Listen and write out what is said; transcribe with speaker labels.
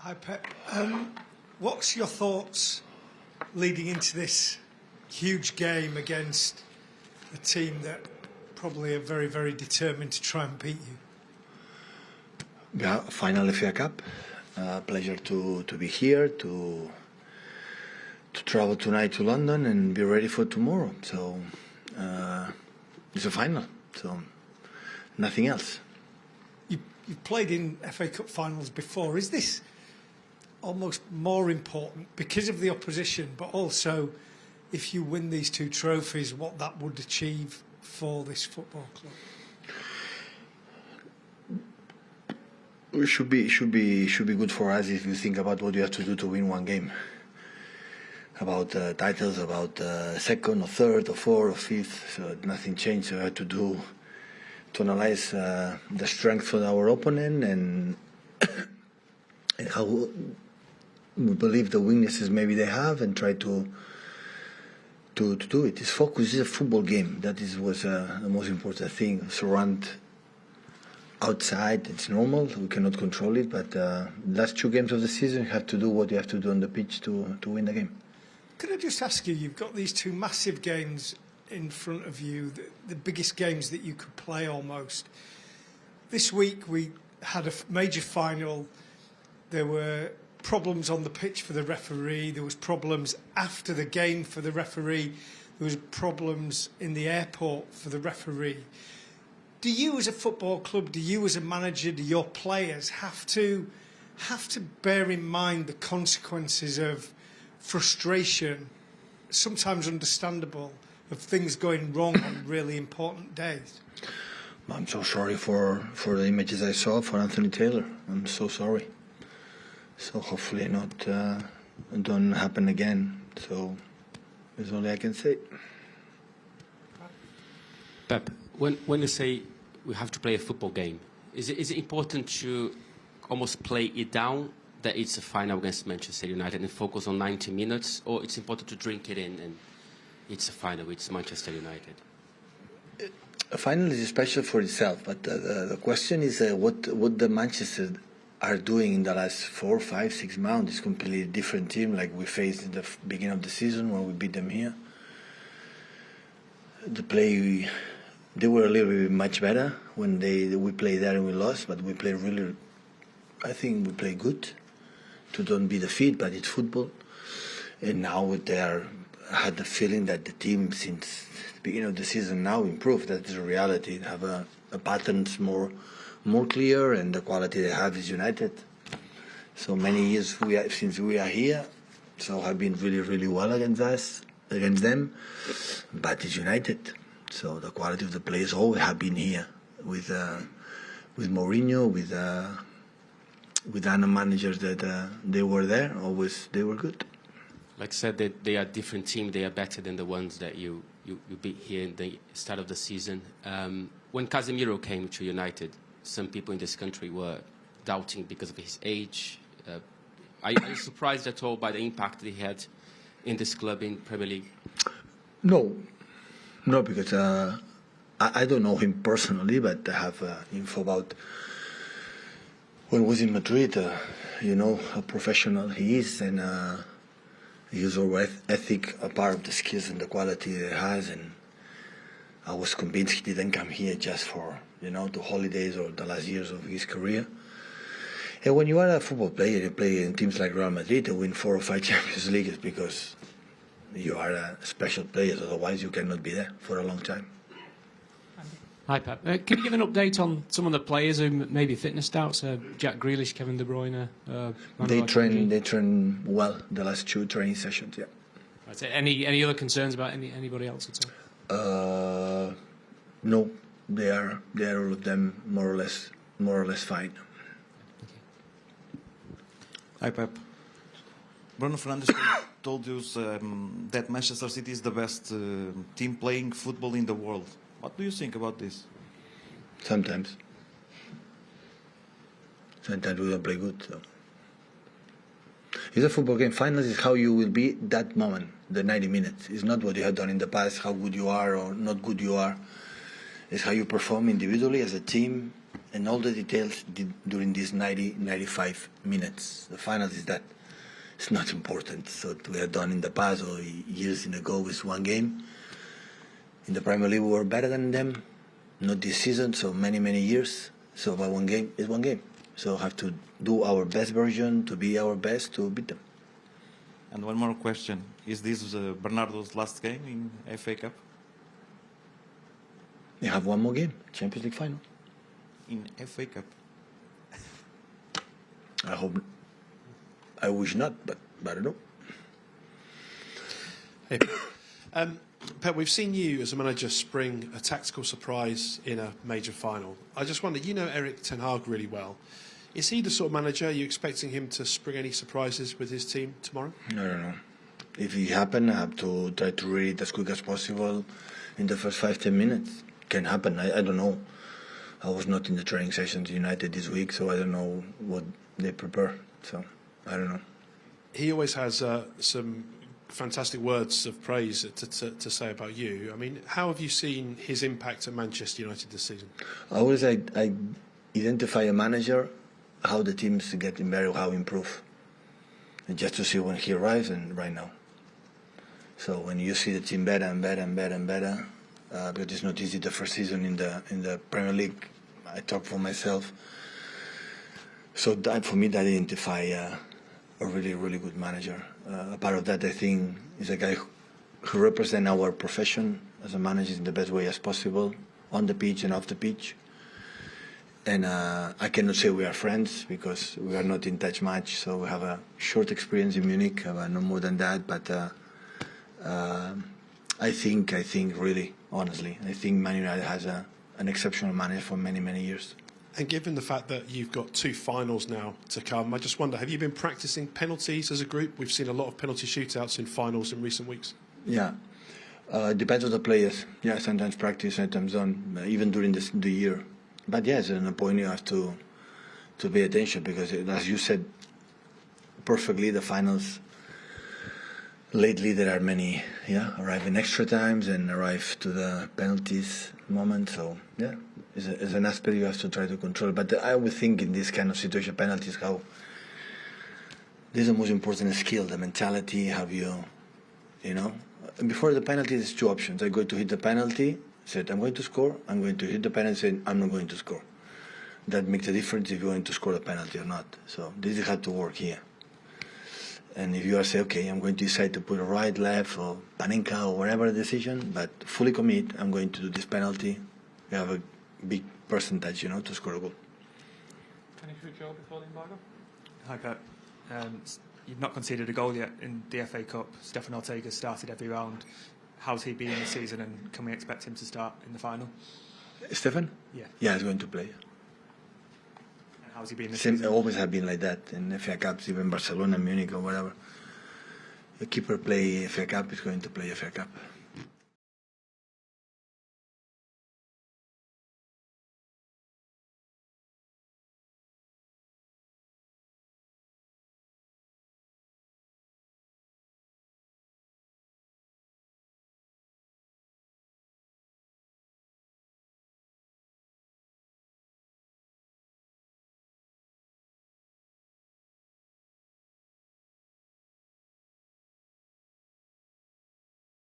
Speaker 1: Hi, Pep. What's your thoughts leading into this huge game against a team that probably are very, very determined to try and beat you?
Speaker 2: Yeah, final FA Cup. Pleasure to be here, to travel tonight to London and be ready for tomorrow. So it's a final, so nothing else.
Speaker 1: You've played in FA Cup finals before. Is this almost more important because of the opposition, but also if you win these two trophies, what that would achieve for this football club?
Speaker 2: It should be good for us if you think about what you have to do to win one game. About titles, about second or third or fourth or fifth. So nothing changed. So I had to do to analyze the strength of our opponent and how we believe the weaknesses maybe they have, and try to do it. It's focus. It's a football game. That was the most important thing. Surround outside, it's normal. We cannot control it. But last two games of the season, you have to do what you have to do on the pitch to win the game.
Speaker 1: Could I just ask you? You've got these two massive games in front of you, the biggest games that you could play almost. This week we had a major final. There were problems on the pitch for the referee. There was problems after the game for the referee. There was problems in the airport for the referee. Do you as a football club, do you as a manager, do your players have to bear in mind the consequences of frustration, sometimes understandable, of things going wrong on really important days?
Speaker 2: I'm so sorry for the images I saw for Anthony Taylor. I'm so sorry. So hopefully don't happen again. So that's all I can say.
Speaker 3: Pep, when you say we have to play a football game, is it important to almost play it down that it's a final against Manchester United and focus on 90 minutes, or it's important to drink it in and it's a final, it's Manchester United?
Speaker 2: A final is special for itself, but the question is what the Manchester are doing in the last 4, 5, 6 months. Is completely different team like we faced in the beginning of the season when we beat them here. The play, they were a little bit much better when we played there and we lost, but we played really, I think we played good to don't be defeated, but it's football. And now I had the feeling that the team since the beginning of the season now improved. That is a reality. They have a patterns more clear, and the quality they have is United. So many years since we are here, so have been really, really well against them, but it's United. So the quality of the players always have been here with Mourinho, with other managers that they were there. Always they were good.
Speaker 3: Like I said, they are a different team. They are better than the ones that you beat here in the start of the season. When Casemiro came to United, some people in this country were doubting because of his age. Are you surprised at all by the impact that he had in this club in Premier League? No,
Speaker 2: because I don't know him personally, but I have info about when he was in Madrid. How professional he is, and his ethic, a part of the skills and the quality that he has. And I was convinced he didn't come here just for the holidays or the last years of his career. And when you are a football player, you play in teams like Real Madrid and win 4 or 5 Champions Leagues because you are a special player. Otherwise, you cannot be there for a long time.
Speaker 4: Hi, Pep. Can you give an update on some of the players who maybe fitness doubts? Jack Grealish, Kevin De Bruyne.
Speaker 2: They train well the last 2 training sessions. Yeah.
Speaker 4: Right. Any other concerns about anybody else at all?
Speaker 2: No. They are all of them more or less fine.
Speaker 5: Hi, Pep. Bruno Fernandes told you that Manchester City is the best team playing football in the world. What do you think about this?
Speaker 2: Sometimes we don't play good. So. It's a football game. Finals is how you will be that moment, the 90 minutes. It's not what you have done in the past, how good you are or not good you are. It's how you perform individually as a team and all the details during these 90, 95 minutes. The final is that. It's not important. So we have done in the past or years ago with one game. In the Premier League we were better than them. Not this season, so many, many years. So by one game is one game. So have to do our best version to be our best to beat them.
Speaker 5: And one more question. Is this Bernardo's last game in FA Cup?
Speaker 2: We have one more game, Champions League final.
Speaker 5: In FA Cup?
Speaker 2: I hope. I wish not, but I don't know.
Speaker 6: Hey, Pep, we've seen you as a manager spring a tactical surprise in a major final. I just wonder, you know Erik ten Hag really well. Is he the sort of manager, are you expecting him to spring any surprises with his team tomorrow?
Speaker 2: I don't know. If it happens, I have to try to read it as quick as possible in the first 5-10 minutes. Can happen, I don't know. I was not in the training sessions United this week, so I don't know what they prepare. So I don't know.
Speaker 6: He always has some fantastic words of praise to say about you. I mean, how have you seen his impact at Manchester United this season?
Speaker 2: Always I identify a manager, how the teams getting better, how improve. And just to see when he arrives and right now. So when you see the team better and better and better and better, because it's not easy the first season in the Premier League, I talk for myself. So that, for me, that identify a really, really good manager. A part of that, I think, is a guy who represents our profession as a manager in the best way as possible, on the pitch and off the pitch. And I cannot say we are friends because we are not in touch much. So we have a short experience in Munich, no more than that. But I think really, honestly, I think Man United has an exceptional manager for many, many years.
Speaker 6: And given the fact that you've got 2 finals now to come, I just wonder, have you been practicing penalties as a group? We've seen a lot of penalty shootouts in finals in recent weeks.
Speaker 2: Yeah, it depends on the players. Yeah, sometimes practice, sometimes on, even during the year. But yes, at a point you have to pay attention because, as you said perfectly, the finals, lately there are many, arrive in extra times and arrive to the penalties moment. So, yeah, it's an aspect you have to try to control. But I would think in this kind of situation, penalties, how this is the most important skill, the mentality, have you know. And before the penalty, there's 2 options. I'm going to hit the penalty, said I'm going to score. I'm going to hit the penalty, said I'm not going to score. That makes a difference if you're going to score the penalty or not. So this is how to work here. And if you are say, okay, I'm going to decide to put a right, left, or Panenka, or whatever decision, but fully commit, I'm going to do this penalty. You have a big percentage, to score a goal.
Speaker 7: Any for Joe before the embargo?
Speaker 8: Hi, Pep. You've not conceded a goal yet in the FA Cup. Stefan Ortega started every round. How's he been this season, and can we expect him to start in the final?
Speaker 2: Stefan?
Speaker 8: Yeah.
Speaker 2: Yeah, he's going to play.
Speaker 8: And how's he been this season?
Speaker 2: Always have been like that in FA Cups, even Barcelona, Munich, or whatever. A keeper play FA Cup is going to play FA Cup.